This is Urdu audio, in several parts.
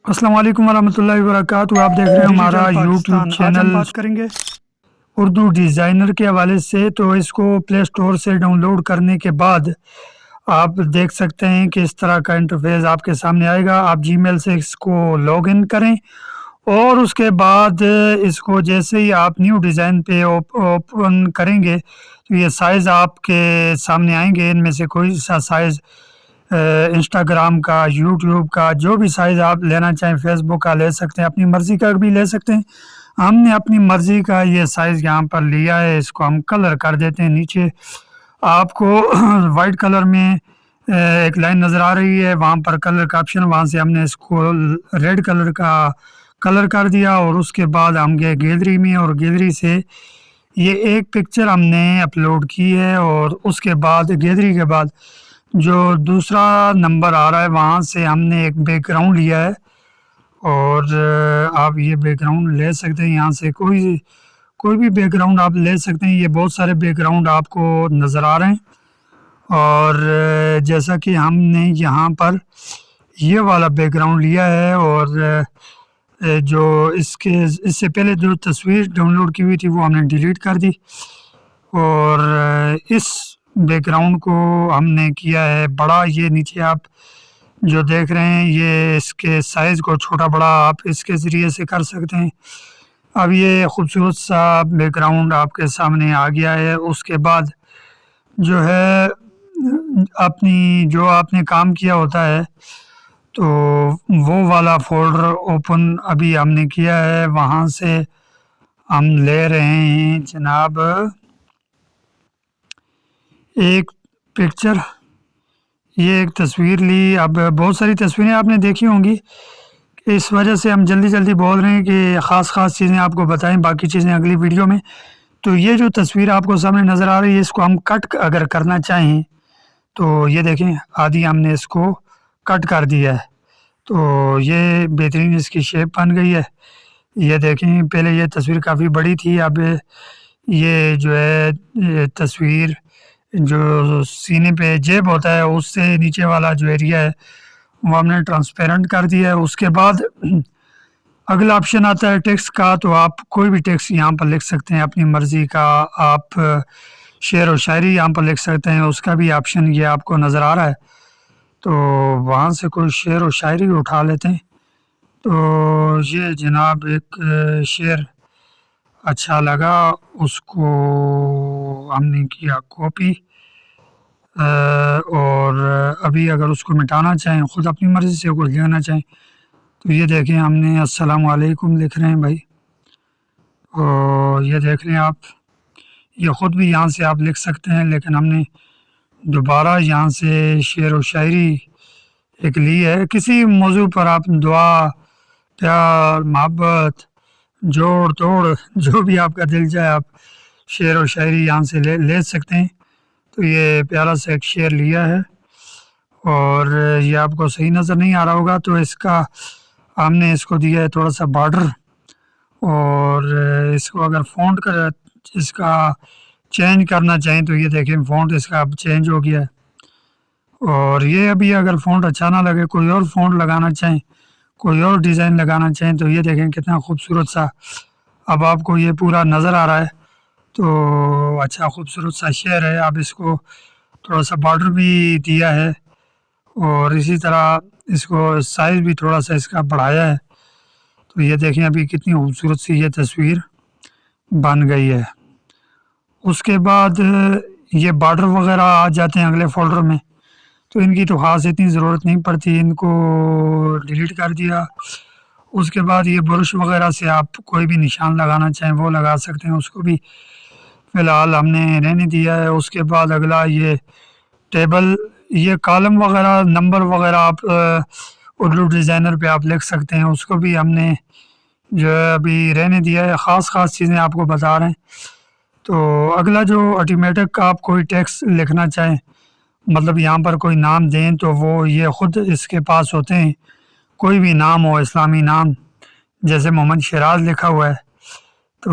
السلام علیکم ورحمۃ اللہ وبرکاتہ۔ آپ دیکھ رہے ہیں ہمارا یوٹیوب چینل بات کریں گے اردو ڈیزائنر کے حوالے سے۔ تو اس کو پلے اسٹور سے ڈاؤن لوڈ کرنے کے بعد آپ دیکھ سکتے ہیں کہ اس طرح کا انٹرفیس آپ کے سامنے آئے گا۔ آپ جی میل سے اس کو لاگ ان کریں اور اس کے بعد اس کو جیسے ہی آپ نیو ڈیزائن پہ اوپن کریں گے تو یہ سائز آپ کے سامنے آئیں گے۔ ان میں سے کوئی سا سائز انسٹاگرام کا، یوٹیوب کا، جو بھی سائز آپ لینا چاہیں، فیس بک کا لے سکتے ہیں، اپنی مرضی کا بھی لے سکتے ہیں۔ ہم نے اپنی مرضی کا یہ سائز یہاں پر لیا ہے۔ اس کو ہم کلر کر دیتے ہیں۔ نیچے آپ کو وائٹ کلر میں ایک لائن نظر آ رہی ہے، وہاں پر کلر کا آپشن، وہاں سے ہم نے اس کو ریڈ کلر کا کلر کر دیا اور اس کے بعد ہم گئے گیلری میں اور گیلری سے یہ ایک پکچر ہم نے اپلوڈ کی ہے اور اس کے بعد گیلری کے بعد جو دوسرا نمبر آ رہا ہے وہاں سے ہم نے ایک بیک گراؤنڈ لیا ہے اور آپ یہ بیک گراؤنڈ لے سکتے ہیں۔ یہاں سے کوئی بھی بیک گراؤنڈ آپ لے سکتے ہیں۔ یہ بہت سارے بیک گراؤنڈ آپ کو نظر آ رہے ہیں اور جیسا کہ ہم نے یہاں پر یہ والا بیک گراؤنڈ لیا ہے اور جو اس سے پہلے جو تصویر ڈاؤن لوڈ کی ہوئی تھی وہ ہم نے ڈیلیٹ کر دی اور اس بیک گراؤنڈ کو ہم نے کیا ہے بڑا۔ یہ نیچے آپ جو دیکھ رہے ہیں یہ اس کے سائز کو چھوٹا بڑا آپ اس کے ذریعے سے کر سکتے ہیں۔ اب یہ خوبصورت سا بیک گراؤنڈ آپ کے سامنے آ گیا ہے۔ اس کے بعد جو ہے جو آپ نے کام کیا ہوتا ہے تو وہ والا فولڈر اوپن ابھی ہم نے کیا ہے۔ وہاں سے ہم لے رہے ہیں جناب ایک پکچر، یہ ایک تصویر لی۔ اب بہت ساری تصویریں آپ نے دیکھی ہوں گی، اس وجہ سے ہم جلدی بول رہے ہیں کہ خاص چیزیں آپ کو بتائیں، باقی چیزیں اگلی ویڈیو میں۔ تو یہ جو تصویر آپ کو سامنے نظر آ رہی ہے اس کو ہم کٹ اگر کرنا چاہیں تو یہ دیکھیں آدھی ہم نے اس کو کٹ کر دیا ہے تو یہ بہترین اس کی شیپ بن گئی ہے۔ یہ دیکھیں پہلے یہ تصویر کافی بڑی تھی، اب یہ جو ہے تصویر جو سینے پہ جیب ہوتا ہے اس سے نیچے والا جو ایریا ہے وہ ہم نے ٹرانسپیرنٹ کر دیا ہے۔ اس کے بعد اگلا آپشن آتا ہے ٹیکسٹ کا، تو آپ کوئی بھی ٹیکسٹ یہاں پر لکھ سکتے ہیں اپنی مرضی کا۔ آپ شعر و شاعری یہاں پر لکھ سکتے ہیں، اس کا بھی آپشن یہ آپ کو نظر آ رہا ہے تو وہاں سے کوئی شعر و شاعری اٹھا لیتے ہیں۔ تو یہ جناب ایک شعر اچھا لگا، اس کو ہم نے کیا کاپی اور ابھی اگر اس کو مٹانا چاہیں، خود اپنی مرضی سے کچھ لکھنا چاہیں تو یہ دیکھیں ہم نے السلام علیکم لکھ رہے ہیں بھائی، اور یہ دیکھ لیں آپ، یہ خود بھی یہاں سے آپ لکھ سکتے ہیں، لیکن ہم نے دوبارہ یہاں سے شعر و شاعری ایک لی ہے۔ کسی موضوع پر آپ دعا، پیار، محبت، جوڑ توڑ، جو بھی آپ کا دل چاہے آپ شعر و شاعری یہاں سے لے سکتے ہیں۔ تو یہ پیارا سا ایک شعر لیا ہے اور یہ آپ کو صحیح نظر نہیں آ رہا ہوگا تو اس کا ہم نے اس کو دیا ہے تھوڑا سا بارڈر، اور اس کو اگر فونٹ کا اس کا چینج کرنا چاہیں تو یہ دیکھیں فونٹ اس کا اب چینج ہو گیا ہے۔ اور یہ ابھی اگر فونٹ اچھا نہ لگے، کوئی اور فونٹ لگانا چاہیں، کوئی اور ڈیزائن لگانا چاہیں تو یہ دیکھیں کتنا خوبصورت سا اب آپ کو یہ پورا نظر آ رہا ہے۔ تو اچھا خوبصورت سا شعر ہے۔ اب اس کو تھوڑا سا بارڈر بھی دیا ہے اور اسی طرح اس کو سائز بھی تھوڑا سا اس کا بڑھایا ہے۔ تو یہ دیکھیں ابھی کتنی خوبصورت سی یہ تصویر بن گئی ہے۔ اس کے بعد یہ بارڈر وغیرہ آ جاتے ہیں اگلے فولڈر میں، تو ان کی تو خاص اتنی ضرورت نہیں پڑتی، ان کو ڈیلیٹ کر دیا۔ اس کے بعد یہ برش وغیرہ سے آپ کوئی بھی نشان لگانا چاہیں وہ لگا سکتے ہیں، اس کو بھی فی الحال ہم نے رہنے دیا ہے۔ اس کے بعد اگلا یہ ٹیبل، یہ کالم وغیرہ، نمبر وغیرہ آپ اردو ڈیزائنر پہ آپ لکھ سکتے ہیں، اس کو بھی ہم نے جو ہے ابھی رہنے دیا ہے۔ خاص چیزیں آپ کو بتا رہے ہیں۔ تو اگلا جو آٹومیٹک آپ کوئی ٹیکسٹ لکھنا چاہیں، مطلب یہاں پر کوئی نام دیں تو وہ یہ خود اس کے پاس ہوتے ہیں، کوئی بھی نام ہو، اسلامی نام، جیسے محمد شیراز لکھا ہوا ہے تو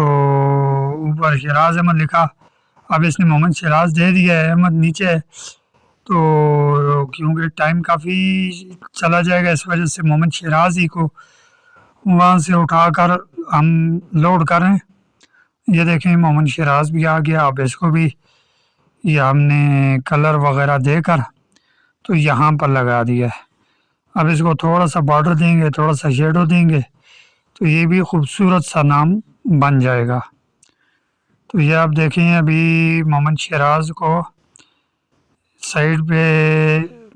اوپر شیراز احمد لکھا، اب اس نے محمد شیراز دے دیا ہے، احمد نیچے ہے تو کیونکہ ٹائم کافی چلا جائے گا، اس وجہ سے محمد شیرازی کو وہاں سے اٹھا کر ہم لوڈ کریں۔ یہ دیکھیں محمد شیراز بھی آ گیا۔ اب اس کو بھی یہ ہم نے کلر وغیرہ دے کر تو یہاں پر لگا دیا ہے۔ اب اس کو تھوڑا سا بارڈر دیں گے، تھوڑا سا شیڈو دیں گے تو یہ بھی خوبصورت سا نام بن جائے گا۔ تو یہ آپ دیکھیں ابھی محمد شیراز کو سائڈ پہ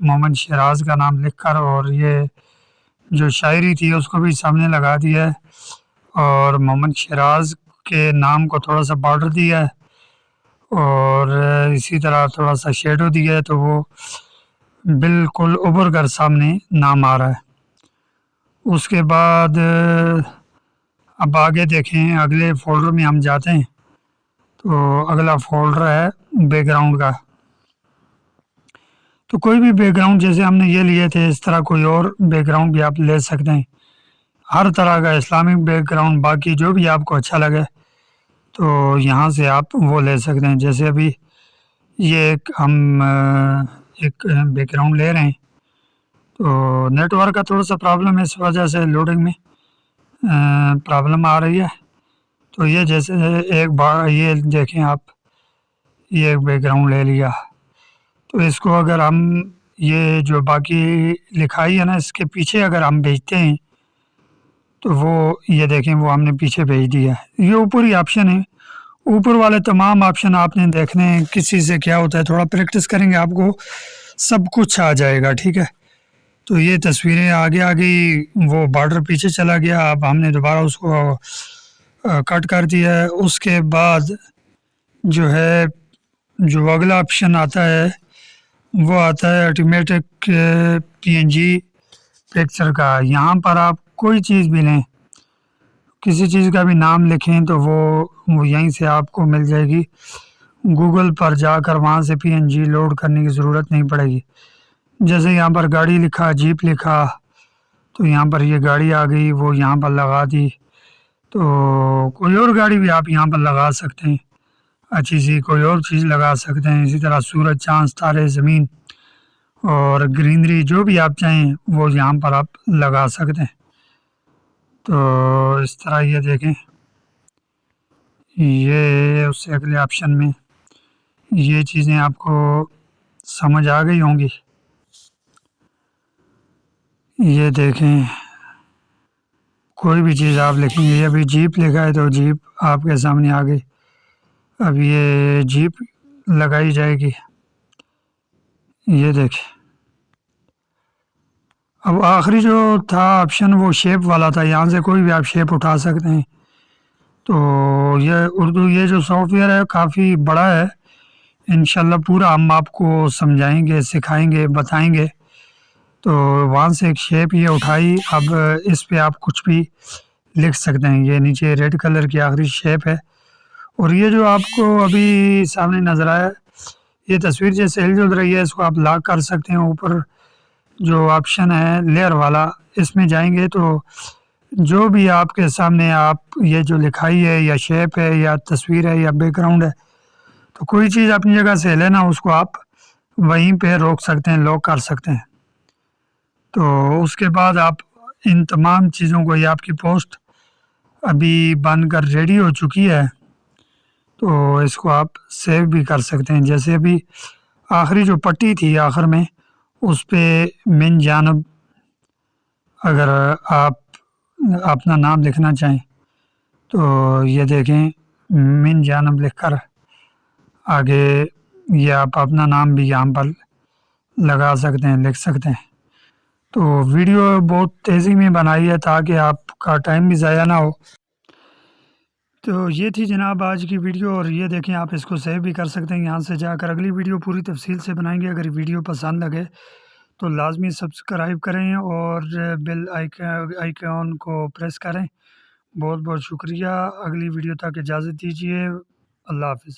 محمد شیراز کا نام لکھ کر اور یہ جو شاعری تھی اس کو بھی سامنے لگا دیا ہے، اور محمد شیراز کے نام کو تھوڑا سا بارڈر دیا ہے اور اسی طرح تھوڑا سا شیڈو دیا ہے، تو وہ بالکل ابھر کر سامنے نام آ رہا ہے۔ اس کے بعد اب آگے دیکھیں، اگلے فولڈر میں ہم جاتے ہیں تو اگلا فولڈر ہے بیک گراؤنڈ کا۔ تو کوئی بھی بیک گراؤنڈ جیسے ہم نے یہ لیے تھے اس طرح کوئی اور بیک گراؤنڈ بھی آپ لے سکتے ہیں، ہر طرح کا اسلامک بیک گراؤنڈ، باقی جو بھی آپ کو اچھا لگے تو یہاں سے آپ وہ لے سکتے ہیں۔ جیسے ابھی یہ ہم ایک بیک گراؤنڈ لے رہے ہیں تو نیٹ ورک کا تھوڑا سا پرابلم ہے، اس وجہ سے لوڈنگ میں پرابلم آ رہی ہے۔ تو یہ جیسے ایک بار یہ دیکھیں آپ، یہ ایک بیک گراؤنڈ لے لیا، تو اس کو اگر ہم یہ جو باقی لکھائی ہے نا اس کے پیچھے اگر ہم بھیجتے ہیں تو وہ یہ دیکھیں وہ ہم نے پیچھے بھیج دیا ہے۔ یہ اوپر ہی آپشن ہے، اوپر والے تمام آپشن آپ نے دیکھنے ہیں، کسی سے کیا ہوتا ہے، تھوڑا پریکٹس کریں گے آپ کو سب کچھ آ جائے گا، ٹھیک ہے۔ تو یہ تصویریں آگے آ گئی، وہ بارڈر پیچھے چلا گیا، اب ہم نے دوبارہ اس کو کٹ کر دیا ہے۔ اس کے بعد جو ہے جو اگلا آپشن آتا ہے وہ آتا ہے آٹومیٹک PNG پکچر کا۔ یہاں پر آپ کوئی چیز بھی لیں، کسی چیز کا بھی نام لکھیں تو وہ یہیں سے آپ کو مل جائے گی، گوگل پر جا کر وہاں سے PNG لوڈ کرنے کی ضرورت نہیں پڑے گی۔ جیسے یہاں پر گاڑی لکھا، جیپ لکھا، تو یہاں پر یہ گاڑی آ گئی، وہ یہاں پر لگا دی، تو کوئی اور گاڑی بھی آپ یہاں پر لگا سکتے ہیں، اچھی سی کوئی اور چیز لگا سکتے ہیں۔ اسی طرح سورج، چاند، ستارے، زمین اور گرینری جو بھی آپ چاہیں وہ یہاں پر آپ لگا سکتے ہیں۔ تو اس طرح یہ دیکھیں، یہ اس سے اگلے آپشن میں یہ چیزیں آپ کو سمجھ آ گئی ہوں گی۔ یہ دیکھیں کوئی بھی چیز آپ لکھیں گے، ابھی جیپ لکھا ہے تو جیپ آپ کے سامنے آ گئی، اب یہ جیپ لگائی جائے گی۔ یہ دیکھیں اب آخری جو تھا آپشن وہ شیپ والا تھا، یہاں سے کوئی بھی آپ شیپ اٹھا سکتے ہیں۔ تو یہ اردو یہ جو سافٹ ویئر ہے کافی بڑا ہے، انشاءاللہ پورا ہم آپ کو سمجھائیں گے، سکھائیں گے، بتائیں گے۔ تو وہاں سے ایک شیپ یہ اٹھائی، اب اس پہ آپ کچھ بھی لکھ سکتے ہیں۔ یہ نیچے ریڈ کلر کی آخری شیپ ہے، اور یہ جو آپ کو ابھی سامنے نظر آیا یہ تصویر جیسے ہل جل رہی ہے، اس کو آپ لاک کر سکتے ہیں۔ اوپر جو آپشن ہے لیئر والا، اس میں جائیں گے تو جو بھی آپ کے سامنے آپ یہ جو لکھائی ہے یا شیپ ہے یا تصویر ہے یا بیک گراؤنڈ ہے، تو کوئی چیز اپنی جگہ سے لینا، اس کو آپ وہیں پہ روک سکتے ہیں، لاک کر سکتے ہیں۔ تو اس کے بعد آپ ان تمام چیزوں کو، یہ آپ کی پوسٹ ابھی بن کر ریڈی ہو چکی ہے، تو اس کو آپ سیو بھی کر سکتے ہیں۔ جیسے ابھی آخری جو پٹی تھی آخر میں، اس پہ من جانب اگر آپ اپنا نام لکھنا چاہیں تو یہ دیکھیں من جانب لکھ کر آگے یہ آپ اپنا نام بھی یہاں پر لگا سکتے ہیں، لکھ سکتے ہیں۔ تو ویڈیو بہت تیزی میں بنائی ہے تاکہ آپ کا ٹائم بھی ضائع نہ ہو۔ تو یہ تھی جناب آج کی ویڈیو، اور یہ دیکھیں آپ اس کو سیو بھی کر سکتے ہیں یہاں سے جا کر۔ اگلی ویڈیو پوری تفصیل سے بنائیں گے۔ اگر ویڈیو پسند لگے تو لازمی سبسکرائب کریں اور بیل آئیکن کو پریس کریں۔ بہت بہت شکریہ۔ اگلی ویڈیو تک اجازت دیجیے، اللہ حافظ۔